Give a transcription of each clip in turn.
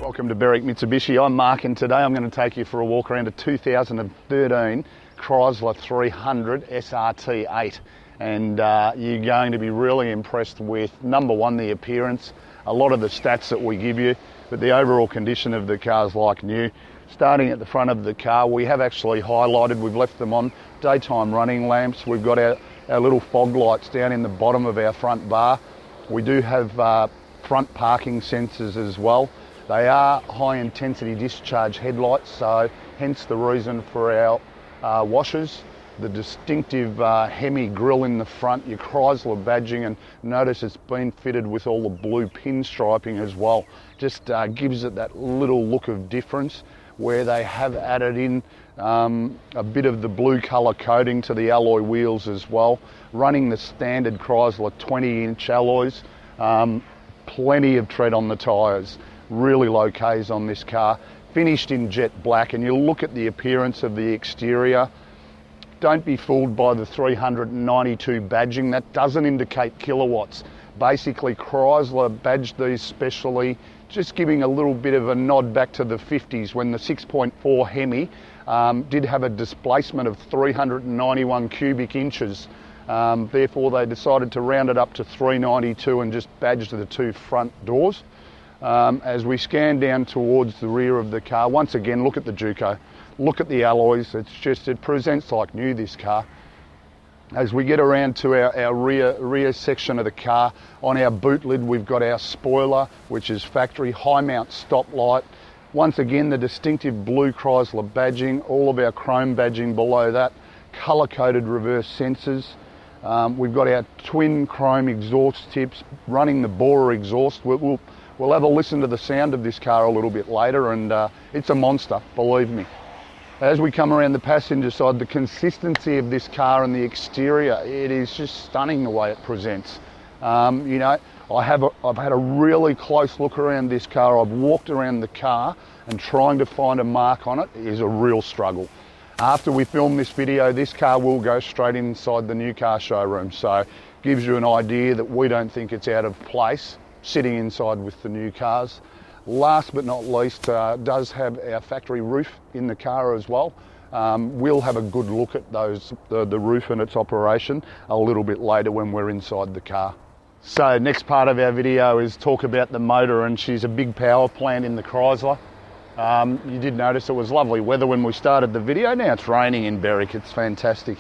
Welcome to Berwick Mitsubishi. I'm Mark, and today I'm going to take you for a walk around a 2013 Chrysler 300 SRT-8, and you're going to be really impressed with, number one, the appearance, a lot of the stats that we give you, but the overall condition of the car's like new. Starting at the front of the car, we have actually highlighted, we've left them on, daytime running lamps. We've got our little fog lights down in the bottom of our front bar. We do have front parking sensors as well. They are high intensity discharge headlights, so hence the reason for our washers. The distinctive Hemi grille in the front, your Chrysler badging, and notice it's been fitted with all the blue pinstriping as well. Just gives it that little look of difference, where they have added in a bit of the blue colour coating to the alloy wheels as well. Running the standard Chrysler 20-inch alloys, plenty of tread on the tyres. Really low Ks on this car, finished in jet black, and you look at the appearance of the exterior. Don't be fooled by the 392 badging. That doesn't indicate kilowatts. Basically, Chrysler badged these specially, just giving a little bit of a nod back to the 50s when the 6.4 Hemi did have a displacement of 391 cubic inches. Therefore, they decided to round it up to 392 and just badge the two front doors. As we scan down towards the rear of the car, once again, look at the Juco, look at the alloys. It presents like new, this car. As we get around to our rear section of the car, on our boot lid we've got our spoiler, which is factory high mount stop light. Once again, the distinctive blue Chrysler badging, all of our chrome badging below that, colour coded reverse sensors. We've got our twin chrome exhaust tips, running the Borer exhaust. We'll have a listen to the sound of this car a little bit later, and it's a monster, believe me. As we come around the passenger side, the consistency of this car and the exterior, it is just stunning the way it presents. You know, I've had a really close look around this car. I've walked around the car, and trying to find a mark on it is a real struggle. After we film this video, this car will go straight inside the new car showroom, so gives you an idea that we don't think it's out of place sitting inside with the new cars. Last but not least, does have our factory roof in the car as well. We'll have a good look at the roof and its operation a little bit later when we're inside the car. So next part of our video is talk about the motor, and she's a big power plant in the Chrysler. You did notice it was lovely weather when we started the video. Now it's raining in Berwick. It's fantastic.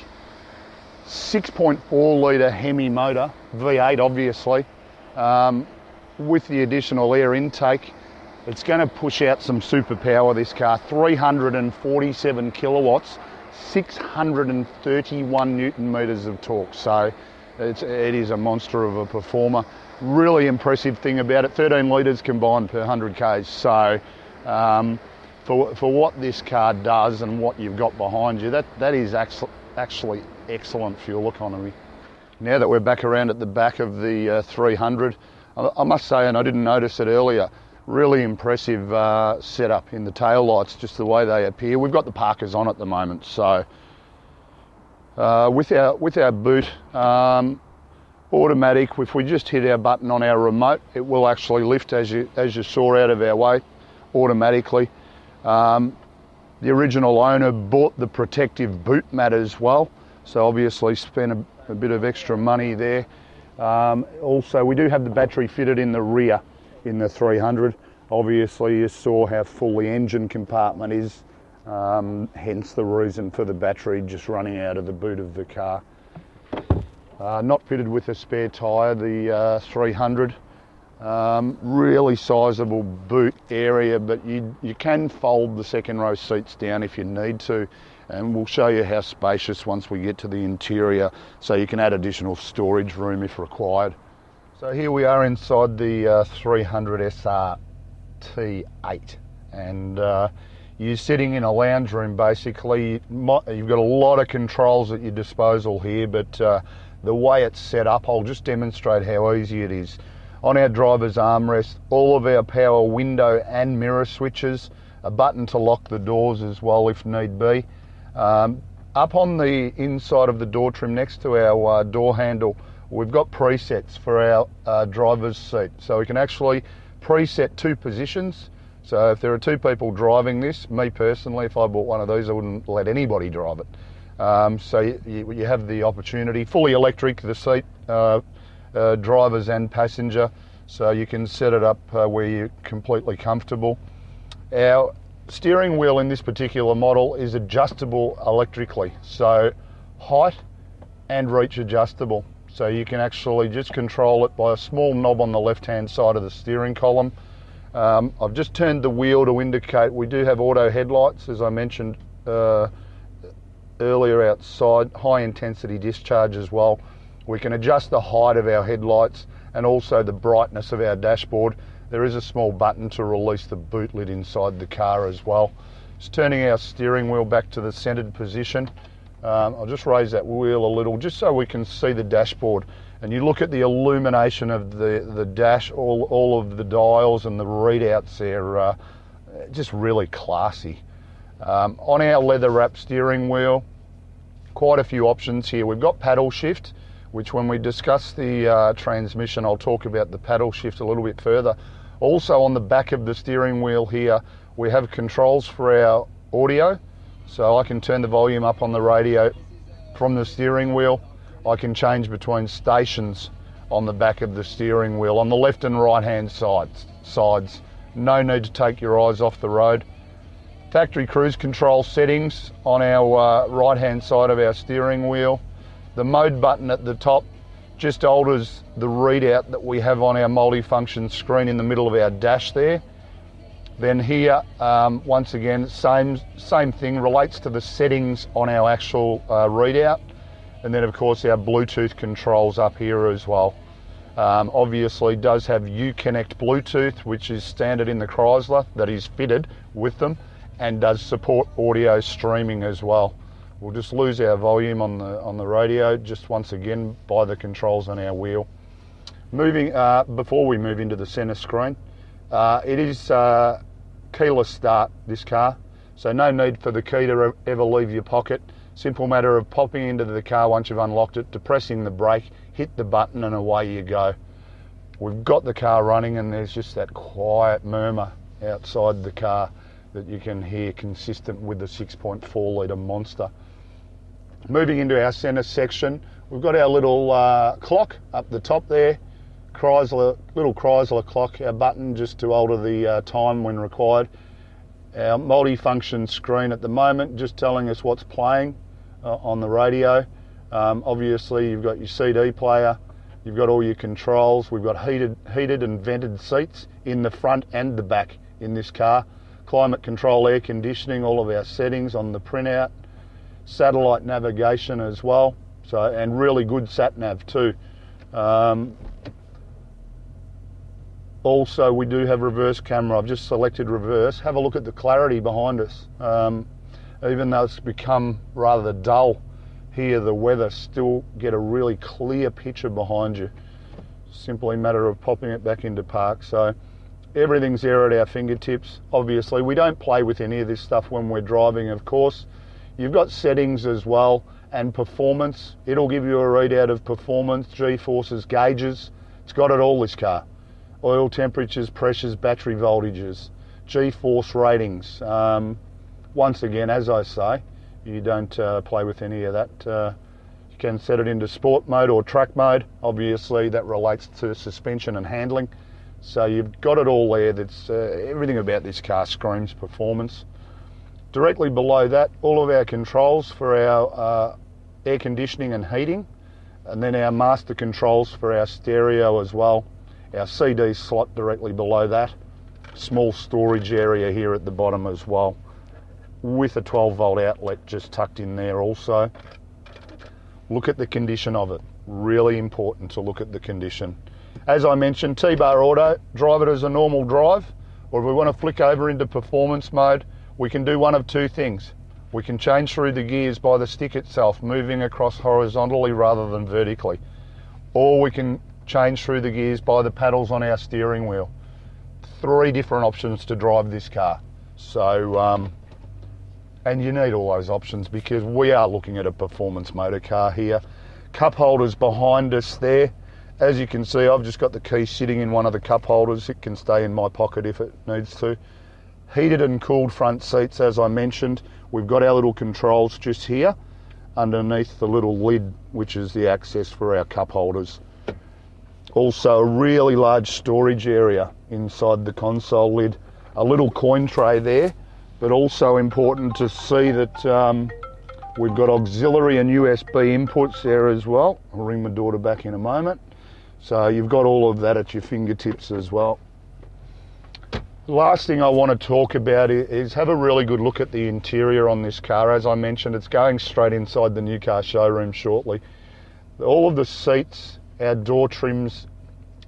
6.4 litre Hemi motor, V8 obviously. With the additional air intake, it's going to push out some superpower, this car. 347 kilowatts, 631 newton meters of torque. So it is a monster of a performer. Really impressive thing about it, 13 litres combined per 100 Ks. So for what this car does and what you've got behind you, that is actually excellent fuel economy. Now that we're back around at the back of the 300, I must say, and I didn't notice it earlier, really impressive setup in the tail lights, just the way they appear. We've got the Parkers on at the moment, so with our boot, automatic. If we just hit our button on our remote, it will actually lift as you saw out of our way automatically. The original owner bought the protective boot mat as well, so obviously spent a bit of extra money there. Also, we do have the battery fitted in the rear in the 300. Obviously, you saw how full the engine compartment is, hence the reason for the battery just running out of the boot of the car. Not fitted with a spare tyre, the 300. Really sizable boot area, but you can fold the second row seats down if you need to, and we'll show you how spacious once we get to the interior, so you can add additional storage room if required. So here we are inside the 300 SRT-8, and you're sitting in a lounge room basically. You've got a lot of controls at your disposal here, but the way it's set up, I'll just demonstrate how easy it is. On our driver's armrest, all of our power window and mirror switches, a button to lock the doors as well if need be. Up on the inside of the door trim next to our door handle, we've got presets for our driver's seat. So we can actually preset two positions. So if there are two people driving this, me personally, if I bought one of these, I wouldn't let anybody drive it. So you have the opportunity, fully electric, the seat, drivers and passenger, so you can set it up where you're completely comfortable. Our steering wheel in this particular model is adjustable electrically, so height and reach adjustable. So you can actually just control it by a small knob on the left-hand side of the steering column. I've just turned the wheel to indicate we do have auto headlights, as I mentioned earlier outside, high intensity discharge as well. We can adjust the height of our headlights and also the brightness of our dashboard. There is a small button to release the boot lid inside the car as well. Just turning our steering wheel back to the centered position. I'll just raise that wheel a little just so we can see the dashboard. And you look at the illumination of the dash, all of the dials and the readouts there, just really classy. On our leather wrap steering wheel, quite a few options here. We've got paddle shift, which when we discuss the transmission, I'll talk about the paddle shift a little bit further. Also on the back of the steering wheel here, we have controls for our audio. So I can turn the volume up on the radio from the steering wheel. I can change between stations on the back of the steering wheel on the left and right hand sides. No need to take your eyes off the road. Factory cruise control settings on our right hand side of our steering wheel. The mode button at the top just alters the readout that we have on our multifunction screen in the middle of our dash there. Then here, once again, same thing, relates to the settings on our actual readout. And then of course our Bluetooth controls up here as well. Obviously does have Uconnect Bluetooth, which is standard in the Chrysler, that is fitted with them, and does support audio streaming as well. We'll just lose our volume on the radio, just once again by the controls on our wheel. Moving, before we move into the center screen, it is keyless start, this car, so no need for the key to ever leave your pocket. Simple matter of popping into the car once you've unlocked it, depressing the brake, hit the button and away you go. We've got the car running and there's just that quiet murmur outside the car that you can hear, consistent with the 6.4 litre monster. Moving into our centre section, we've got our little clock up the top there, little Chrysler clock, our button just to alter the time when required. Our multi-function screen at the moment just telling us what's playing on the radio. Obviously you've got your CD player, you've got all your controls, we've got heated and vented seats in the front and the back in this car. Climate control, air conditioning, all of our settings on the printout. Satellite navigation as well, so, and really good sat nav too. Also we do have reverse camera. I've just selected reverse. Have a look at the clarity behind us. Even though it's become rather dull here, the weather, still get a really clear picture behind you. Simply a matter of popping it back into park. So everything's there at our fingertips. Obviously we don't play with any of this stuff when we're driving, of course. You've got settings as well and performance. It'll give you a readout of performance, G-forces, gauges. It's got it all, this car. Oil temperatures, pressures, battery voltages, G-force ratings. Once again, as I say, you don't play with any of that. You can set it into sport mode or track mode. Obviously that relates to suspension and handling. So you've got it all there. That's everything about this car screams performance. Directly below that, all of our controls for our air conditioning and heating, and then our master controls for our stereo as well. Our CD slot directly below that. Small storage area here at the bottom as well, with a 12-volt outlet just tucked in there also. Look at the condition of it. Really important to look at the condition. As I mentioned, T-bar auto, drive it as a normal drive, or if we want to flick over into performance mode, we can do one of two things. We can change through the gears by the stick itself, moving across horizontally rather than vertically. Or we can change through the gears by the paddles on our steering wheel. 3 different options to drive this car. So, and you need all those options because we are looking at a performance motor car here. Cup holders behind us there. As you can see, I've just got the key sitting in one of the cup holders. It can stay in my pocket if it needs to. Heated and cooled front seats, as I mentioned. We've got our little controls just here underneath the little lid, which is the access for our cup holders. Also a really large storage area inside the console lid. A little coin tray there, but also important to see that we've got auxiliary and USB inputs there as well. I'll ring my daughter back in a moment. So you've got all of that at your fingertips as well. The last thing I want to talk about is have a really good look at the interior on this car. As I mentioned, it's going straight inside the new car showroom shortly. All of the seats, our door trims,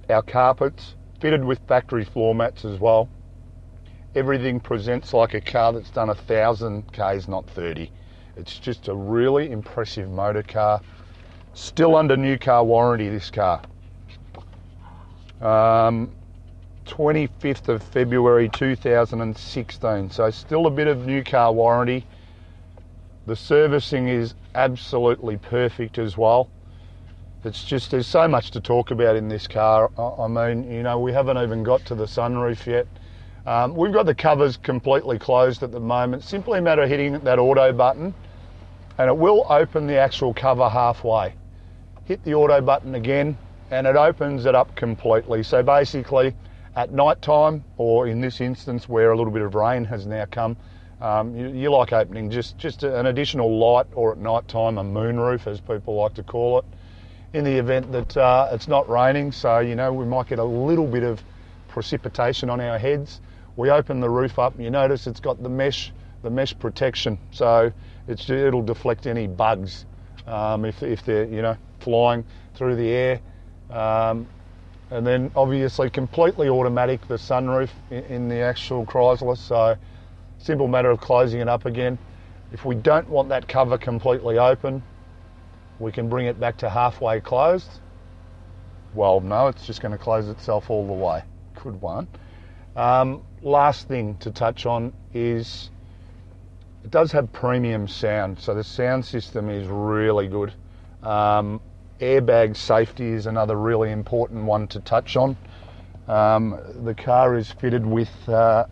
our carpets, fitted with factory floor mats as well. Everything presents like a car that's done 1,000 Ks, not 30. It's just a really impressive motor car. Still under new car warranty, this car. 25th of February 2016, so still a bit of new car warranty. The servicing is absolutely perfect as well. It's just, there's so much to talk about in this car. I mean, you know, we haven't even got to the sunroof yet. We've got the covers completely closed at the moment. Simply a matter of hitting that auto button and it will open the actual cover halfway. Hit the auto button again and it opens it up completely. So basically at night time, or in this instance where a little bit of rain has now come, you like opening just an additional light, or at night time a moonroof as people like to call it, in the event that it's not raining. So you know, we might get a little bit of precipitation on our heads. We open the roof up and you notice it's got the mesh protection, so it'll deflect any bugs if they're, you know, flying through the air. And then obviously completely automatic, the sunroof in the actual Chrysler, so simple matter of closing it up again. If we don't want that cover completely open, we can bring it back to halfway closed. Well, no, it's just going to close itself all the way. Good one. Last thing to touch on is it does have premium sound, so the sound system is really good. Airbag safety is another really important one to touch on. The car is fitted with, I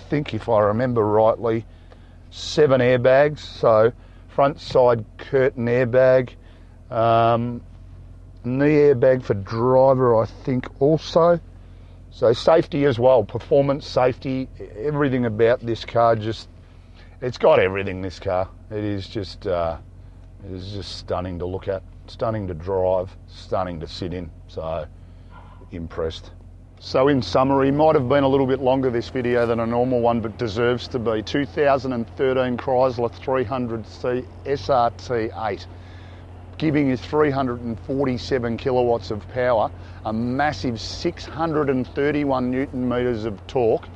think if I remember rightly, 7 airbags. So front side curtain airbag, knee airbag for driver I think also. So safety as well, performance, safety, everything about this car, just, it's got everything, this car. It is just stunning to look at. Stunning to drive, stunning to sit in, so impressed. So in summary, might have been a little bit longer this video than a normal one, but deserves to be. 2013 Chrysler 300C SRT-8, giving you 347 kilowatts of power, a massive 631 Newton meters of torque,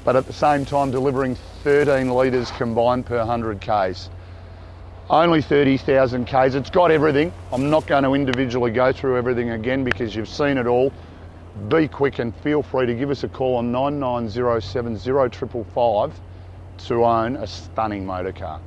but at the same time delivering 13 litres combined per 100 Ks. Only 30,000 Ks. It's got everything. I'm not going to individually go through everything again because you've seen it all. Be quick and feel free to give us a call on 99070555 to own a stunning motor car.